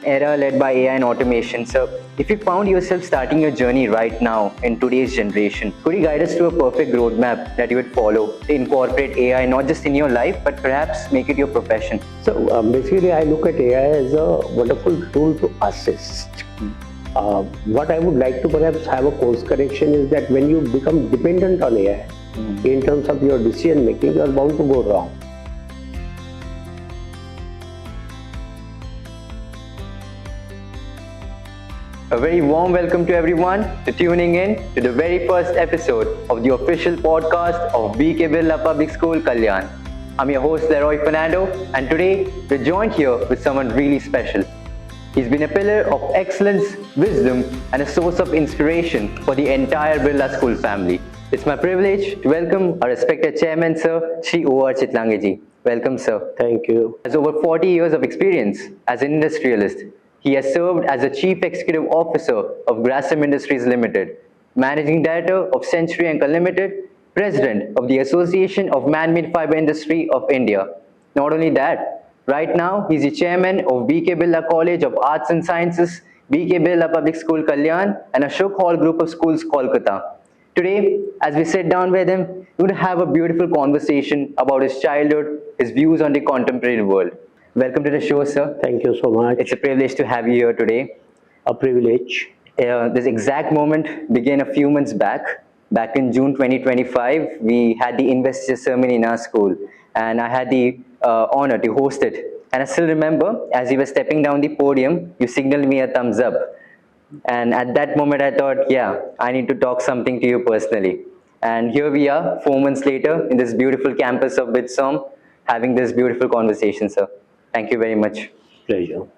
era led by AI and automation. So, if you found yourself starting your journey right now in today's generation, could you guide us to a perfect roadmap that you would follow to incorporate AI not just in your life but perhaps make it your profession? So basically, I look at AI as a wonderful tool to assist. What I would like to perhaps have a course correction is that when you become dependent on AI in terms of your decision making, you are bound to go wrong. A very warm welcome to everyone to tuning in to the very first episode of the official podcast of Birla Public School, Kalyan. I'm your host Leroy Fernando, and today we're joined here with someone really special. He's been a pillar of excellence, wisdom, and a source of inspiration for the entire Birla School family. It's my privilege to welcome our respected chairman, Sir Shri O.R. Chitlangeji. Welcome, sir. Thank you. Has over 40 years of experience as an industrialist. He has served as the Chief Executive Officer of Grasim Industries Limited, Managing Director of Century Anchor Limited, President of the Association of Man-Made Fiber Industry of India. Not only that, right now he's the Chairman of BK Birla College of Arts and Sciences, BK Birla Public School Kalyan, and Ashok Hall Group of Schools Kolkata. Today, as we sit down with him, we're going to have a beautiful conversation about his childhood, his views on the contemporary world. Welcome to the show, sir. Thank you so much. It's a privilege to have you here today. A privilege. This exact moment began a few months back. Back in June 2025, we had the investiture ceremony in our school, and I had the honor to host it. And I still remember, as you were stepping down the podium, you signaled me a thumbs up. And at that moment, I thought, yeah, I need to talk something to you personally. And here we are, 4 months later, in this beautiful campus of Bitsom, having this beautiful conversation, sir. Thank you very much. Pleasure.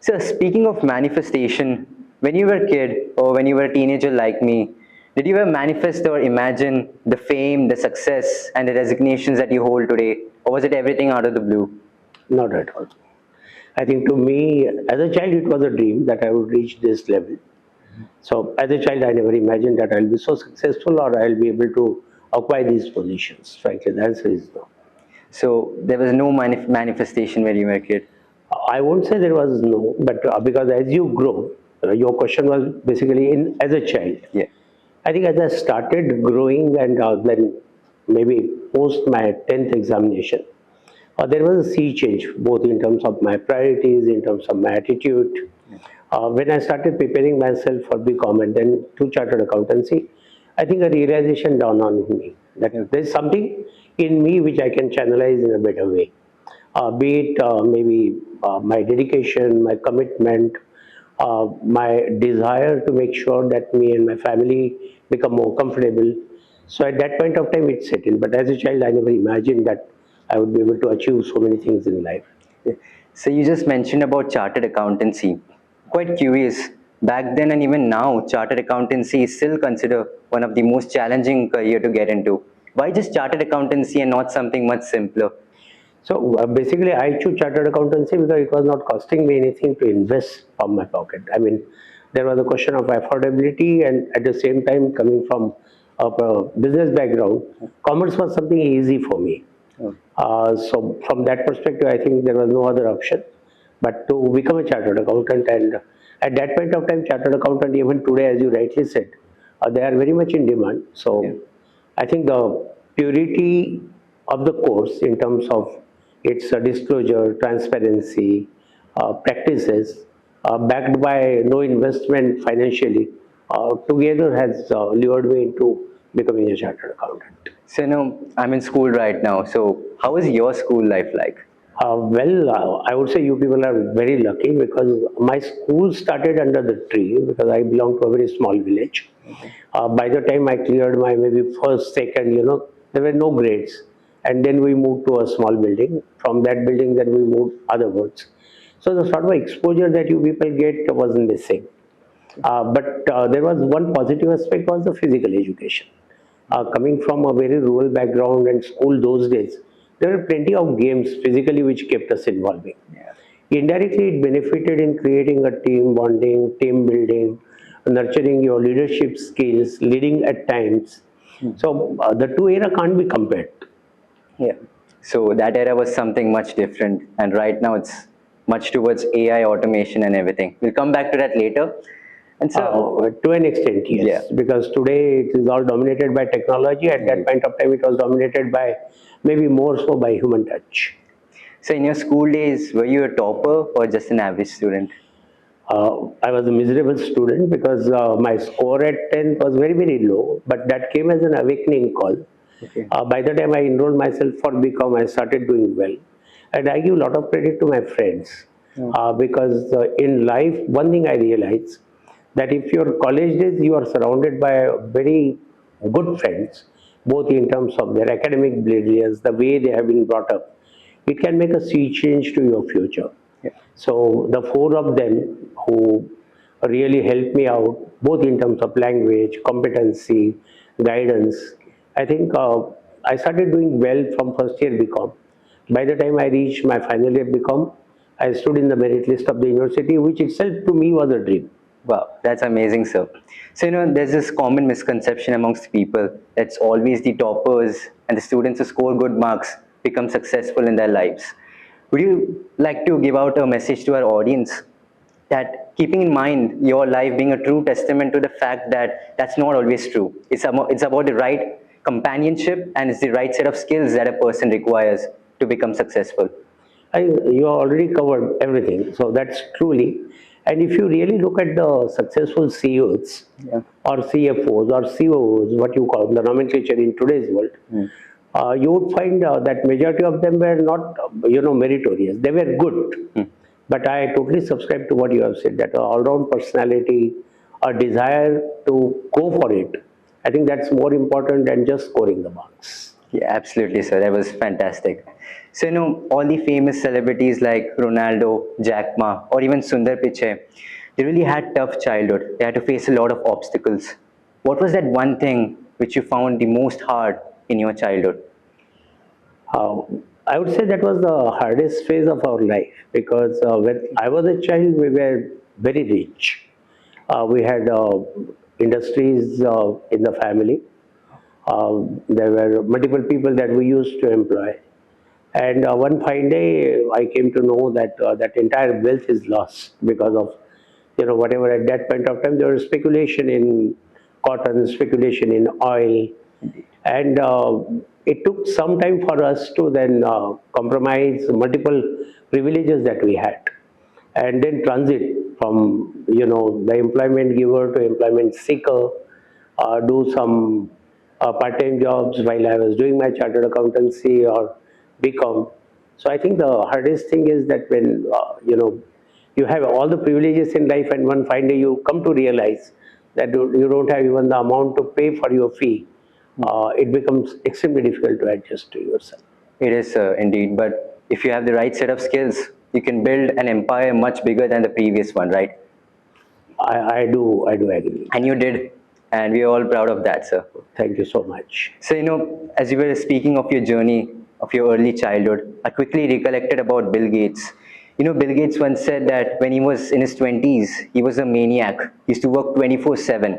So, speaking of manifestation, when you were a kid or when you were a teenager like me, did you ever manifest or imagine the fame, the success, and the resignations that you hold today? Or was it everything out of the blue? Not at all. I think to me, as a child, it was a dream that I would reach this level. So as a child, I never imagined that I'll be so successful or I'll be able to acquire these positions. Frankly, the answer is no. So, there was no manifestation when you were a kid? I won't say there was no, but because as you grow, your question was basically in as a child. Yeah. I think as I started growing and then maybe post my 10th examination, there was a sea change both in terms of my priorities, in terms of my attitude. When I started preparing myself for BCom and then to chartered accountancy, I think a realization dawned on me that there's something in me which I can channelize in a better way. Be it maybe my dedication, my commitment, my desire to make sure that me and my family become more comfortable. So at that point of time, it settled. But as a child, I never imagined that I would be able to achieve so many things in life. So, you just mentioned about chartered accountancy. Quite curious. Back then and even now, chartered accountancy is still considered one of the most challenging career to get into. Why just chartered accountancy and not something much simpler? So basically, I chose chartered accountancy because it was not costing me anything to invest from my pocket. I mean, there was a question of affordability, and at the same time, coming from a business background, commerce was something easy for me. So from that perspective, I think there was no other option but to become a chartered accountant. And at that point of time, chartered accountant, even today, as you rightly said, they are very much in demand. So yeah. I think the purity of the course in terms of its disclosure, transparency, practices, backed by no investment financially, together has lured me into becoming a chartered accountant. So, I'm in school right now. So, how is your school life like? I would say you people are very lucky because my school started under the tree because I belong to a very small village. Okay. By the time I cleared my maybe first, second, there were no grades. And then we moved to a small building. From that building, then we moved otherwards. So the sort of exposure that you people get wasn't the same. But there was one positive aspect was the physical education. Coming from a very rural background and school those days, there were plenty of games physically which kept us involving. Yeah. Indirectly, it benefited in creating a team bonding, team building, nurturing your leadership skills, leading at times. So the two era can't be compared. Yeah. So that era was something much different, and right now it's much towards AI automation and everything. We'll come back to that later. And so, To an extent, yes, yeah. because today it is all dominated by technology. At that point of time, it was dominated by, maybe more so, by human touch. So in your school days, were you a topper or just an average student? I was a miserable student because my score at 10th was very, very low, but that came as an awakening call. Okay. By the time I enrolled myself for BCom, I started doing well. And I give a lot of credit to my friends because in life, one thing I realized, that if your college days you are surrounded by very good friends, both in terms of their academic brilliance, the way they have been brought up, it can make a sea change to your future. Yeah. So the four of them who really helped me out, both in terms of language, competency, guidance, I think I started doing well from first year BCom. By the time I reached my final year BCom, I stood in the merit list of the university, which itself to me was a dream. Wow, that's amazing, sir. So, there's this common misconception amongst people that's always the toppers and the students who score good marks become successful in their lives. Would you like to give out a message to our audience that keeping in mind your life being a true testament to the fact that that's not always true? It's about the right companionship and it's the right set of skills that a person requires to become successful. You already covered everything, so that's truly. And if you really look at the successful CEOs Yeah. or CFOs or COOs, what you call the nomenclature in today's world, you would find that majority of them were not, meritorious. They were good, but I totally subscribe to what you have said. That all-round personality, a desire to go for it. I think that's more important than just scoring the marks. Yeah, absolutely, sir. That was fantastic. So, all the famous celebrities like Ronaldo, Jack Ma, or even Sundar Pichai, they really had tough childhood. They had to face a lot of obstacles. What was that one thing which you found the most hard in your childhood? Uh, I would say that was the hardest phase of our life because when I was a child, we were very rich. We had industries in the family. There were multiple people that we used to employ. And one fine day, I came to know that that entire wealth is lost because of, whatever at that point of time, there was speculation in cotton, speculation in oil. And it took some time for us to then compromise multiple privileges that we had and then transit from, the employment giver to employment seeker, do some part-time jobs while I was doing my chartered accountancy or BCom. So I think the hardest thing is that when, you have all the privileges in life and one fine day you come to realize that you don't have even the amount to pay for your fee, it becomes extremely difficult to adjust to yourself. It is indeed, but if you have the right set of skills, you can build an empire much bigger than the previous one, right? I do agree. And you did, and we are all proud of that, sir. Thank you so much. So, as you were speaking of your journey, of your early childhood, I quickly recollected about Bill Gates. Bill Gates once said that when he was in his 20s, he was a maniac. He used to work 24/7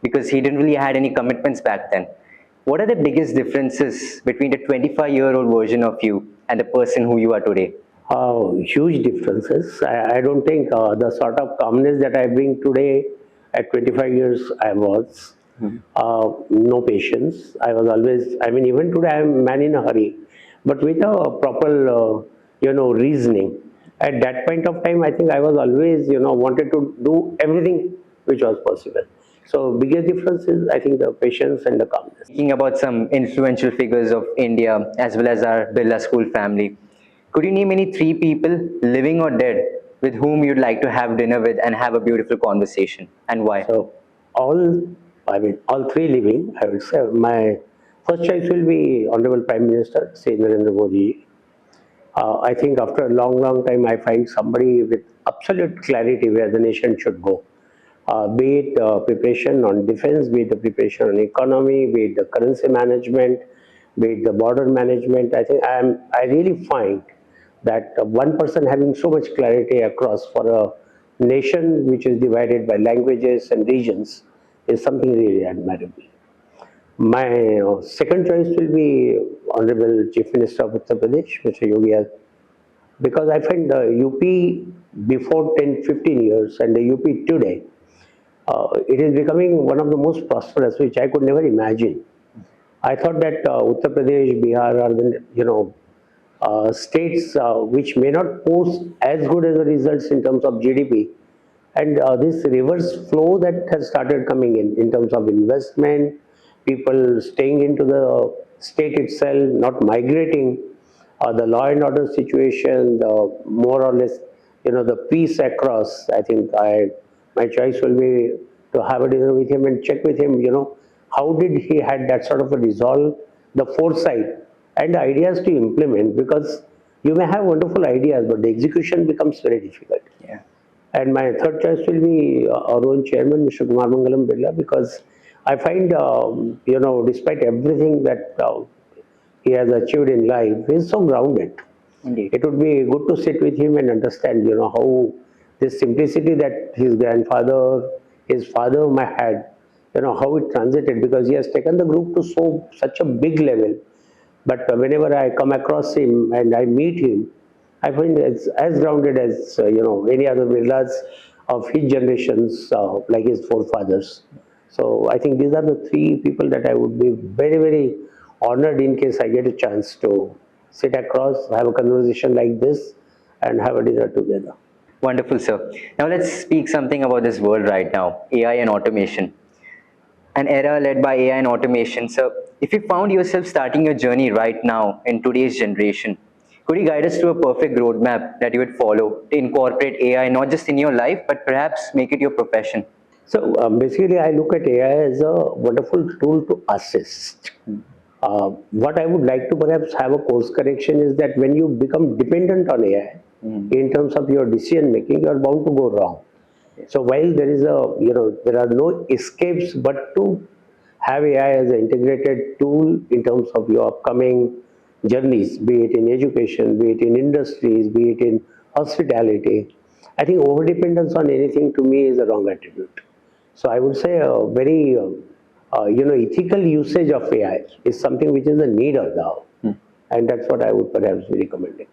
because he didn't really had any commitments back then. What are the biggest differences between the 25-year-old version of you and the person who you are today? Huge differences. I don't think the sort of calmness that I bring today at 25 years I was. No patience. I was always, even today I am a man in a hurry, but with a proper, reasoning. At that point of time, I think I was always, wanted to do everything which was possible. So biggest difference is, I think, the patience and the calmness. Speaking about some influential figures of India as well as our Birla School family, could you name any three people, living or dead, with whom you'd like to have dinner with and have a beautiful conversation, and why? So all three living, I would say. My first choice will be Honorable Prime Minister, Sri Narendra Modi. I think after a long, long time, I find somebody with absolute clarity where the nation should go. Be it preparation on defense, be it the preparation on economy, be it the currency management, be it the border management. I think I really find that one person having so much clarity across for a nation which is divided by languages and regions is something really admirable. My second choice will be Honorable Chief Minister of Uttar Pradesh, Mr. Yogi because I find the UP before 10, 15 years and the UP today, it is becoming one of the most prosperous, which I could never imagine. I thought that Uttar Pradesh, Bihar are the states which may not post as good as the results in terms of GDP, and this reverse flow that has started coming in terms of investment, people staying into the state itself, not migrating, the law and order situation, the more or less, the peace across. I think my choice will be to have a dinner with him and check with him, how did he had that sort of a resolve, the foresight and the ideas to implement, because you may have wonderful ideas, but the execution becomes very difficult. Yeah. And my third choice will be our own chairman, Mr. Kumar Mangalam Birla, because I find, despite everything that he has achieved in life, he is so grounded. Indeed. It would be good to sit with him and understand, how this simplicity that his grandfather, his father had, how it transited, because he has taken the group to such a big level. But whenever I come across him and I meet him, I find it's as grounded as any other Birlas of his generations, like his forefathers. So I think these are the three people that I would be very, very honored in case I get a chance to sit across, have a conversation like this, and have a dinner together. Wonderful, sir. Now let's speak something about this world right now, AI and automation. An era led by AI and automation. So, if you found yourself starting your journey right now in today's generation, could you guide us through a perfect roadmap that you would follow to incorporate AI not just in your life, but perhaps make it your profession? So basically, I look at AI as a wonderful tool to assist. What I would like to perhaps have a course correction is that when you become dependent on AI in terms of your decision making, you are bound to go wrong. So while there is there are no escapes but to have AI as an integrated tool in terms of your upcoming journeys, be it in education, be it in industries, be it in hospitality. I think overdependence on anything to me is a wrong attribute. So I would say a very ethical usage of AI is something which is a need of now, and that's what I would perhaps be recommending.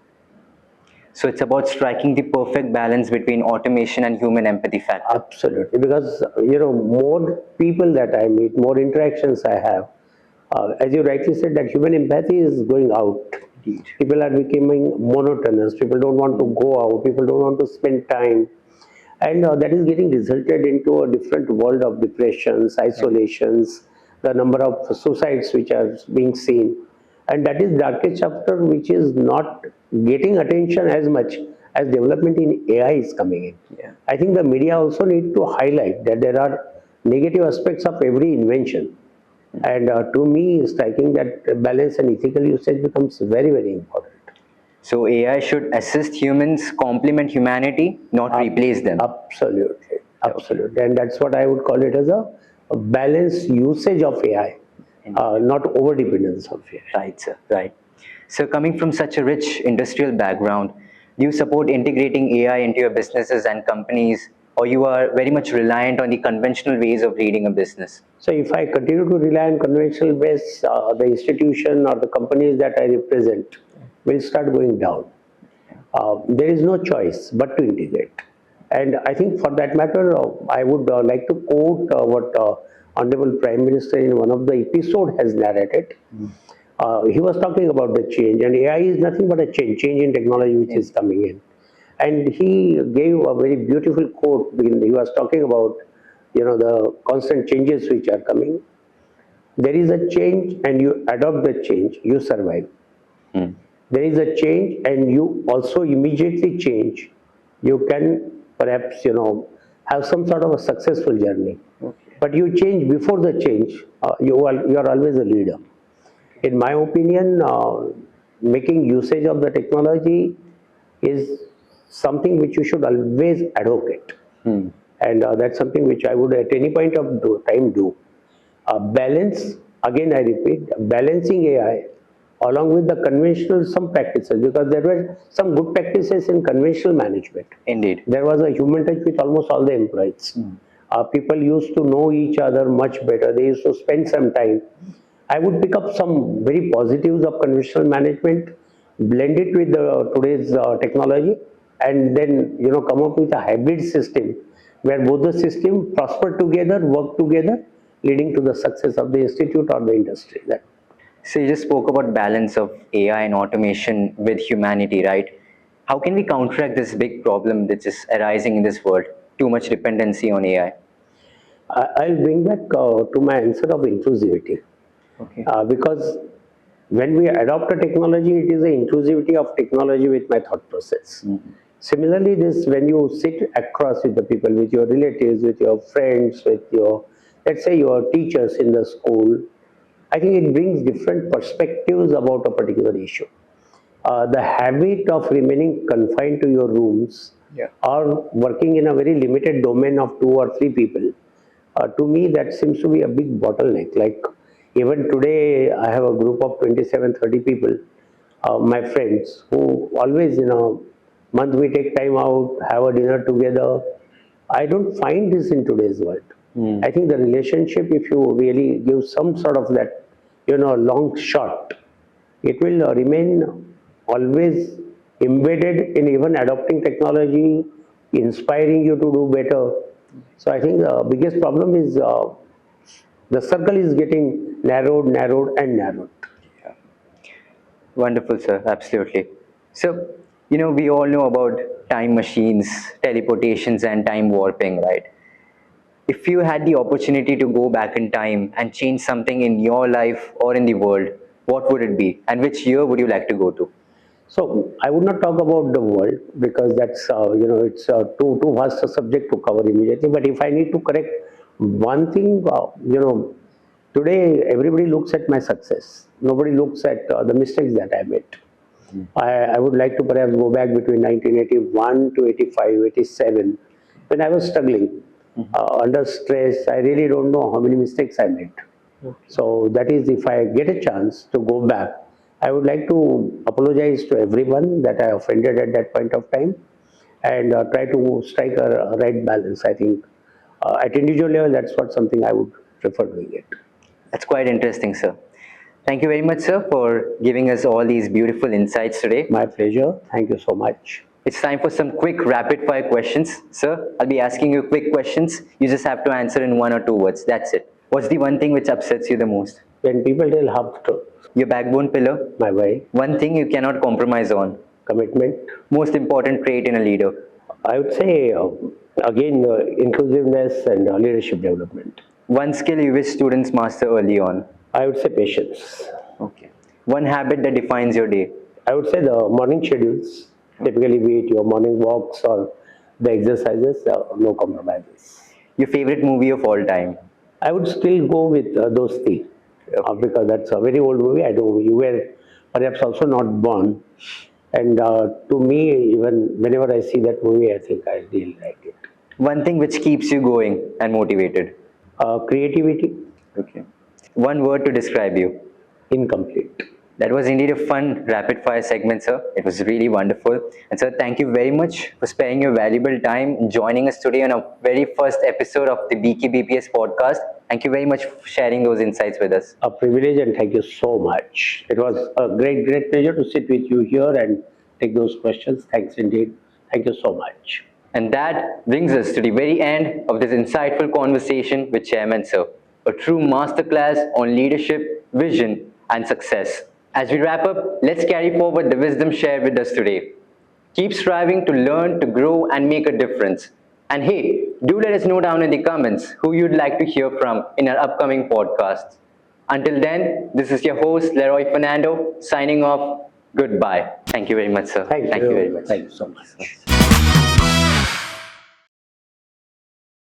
So it's about striking the perfect balance between automation and human empathy factor. Absolutely, because more people that I meet, more interactions I have, as you rightly said, that human empathy is going out. Indeed. People are becoming monotonous. People don't want to go out. People don't want to spend time, and that is getting resulted into a different world of depressions, isolations, the number of suicides which are being seen, and that is darkest chapter which is not getting attention as much as development in AI is coming in. Yeah. I think the media also need to highlight that there are negative aspects of every invention, and to me, striking that balance and ethical usage becomes very, very important. So AI should assist humans, complement humanity, not replace them. Absolutely, absolutely, and that's what I would call it as a balanced usage of AI, not over dependence of AI. Right, sir. Right. So, coming from such a rich industrial background, do you support integrating AI into your businesses and companies, or you are very much reliant on the conventional ways of leading a business? So if I continue to rely on conventional base, the institution or the companies that I represent will start going down. There is no choice but to integrate. And I think for that matter, I would like to quote what Honorable Prime Minister in one of the episode has narrated. He was talking about the change, and AI is nothing but a change in technology which is coming in. And he gave a very beautiful quote. He was talking about, the constant changes which are coming. There is a change, and you adopt the change, you survive. There is a change, and you also immediately change. You can perhaps, have some sort of a successful journey. But you change before the change. You are always a leader. In my opinion, making usage of the technology is something which you should always advocate. And that's something which I would at any point of time do. Balance, again I repeat, balancing AI along with the conventional some practices, because there were some good practices in conventional management. Indeed. There was a human touch with almost all the employees. People used to know each other much better. They used to spend some time. I would pick up some very positives of conventional management, blend it with today's technology, and then come up with a hybrid system where both the system prosper together, work together, leading to the success of the institute or the industry. So you just spoke about balance of AI and automation with humanity, right? How can we counteract this big problem that is arising in this world? Too much dependency on AI. I'll bring back to my answer of inclusivity. Okay. Because when we adopt a technology, it is the inclusivity of technology with my thought process. Similarly, this when you sit across with the people, with your relatives, with your friends, with your, let's say, your teachers in the school, I think it brings different perspectives about a particular issue. The habit of remaining confined to your rooms Yeah. or working in a very limited domain of 2 or 3 people, to me that seems to be a big bottleneck. Like even today, I have a group of 27, 30 people, my friends, who always, month we take time out, have a dinner together. I don't find this in today's world. I think the relationship, if you really give some sort of that, long shot, it will remain always embedded in even adopting technology, inspiring you to do better. So I think the biggest problem is the circle is getting narrowed, narrowed, and narrowed. Wonderful, sir. Absolutely. So, we all know about time machines, teleportations, and time warping, right? If you had the opportunity to go back in time and change something in your life or in the world, what would it be? And which year would you like to go to? So I would not talk about the world because that's it's too vast a subject to cover immediately. But if I need to correct one thing, today everybody looks at my success. Nobody looks at the mistakes that I made. I would like to perhaps go back between 1981 to 85, 87, when I was struggling under stress. I really don't know how many mistakes I made. So that is, if I get a chance to go back, I would like to apologize to everyone that I offended at that point of time, and try to strike a right balance. I think at individual level, that's what something I would prefer doing it. That's quite interesting, sir. Thank you very much, sir, for giving us all these beautiful insights today. My pleasure. Thank you so much. It's time for some quick rapid fire questions. Sir, I'll be asking you quick questions. You just have to answer in 1 or 2 words. That's it. What's the one thing which upsets you the most? When people tell half the truth, Your backbone pillar? my wife, One thing you cannot compromise on? commitment, Most important trait in a leader? I would say again inclusiveness and leadership development. One skill you wish students master early on? I would say patience. Okay. One habit that defines your day? I would say the morning schedules, typically be it your morning walks or the exercises, no compromises. Your favorite movie of all time? I would still go with those three because that's a very old movie. I know you were perhaps also not born, and to me, even whenever I see that movie, I think I really like it. One thing which keeps you going and motivated? Creativity, Okay. One word to describe you? incomplete. That was indeed a fun rapid fire segment, sir. It was really wonderful. And sir, thank you very much for sparing your valuable time and joining us today on our very first episode of the BKBPS podcast. Thank you very much for sharing those insights with us. A privilege, and thank you so much. It was a great pleasure to sit with you here and take those questions. Thanks indeed. Thank you so much. And that brings us to the very end of this insightful conversation with Chairman Sir, a true masterclass on leadership, vision, and success. As we wrap up, let's carry forward the wisdom shared with us today. Keep striving to learn, to grow, and make a difference. And hey, do let us know down in the comments who you'd like to hear from in our upcoming podcasts. Until then, this is your host, Leroy Fernando, signing off. Goodbye. Thank you very much, sir. Thank you very much. Thank you so much.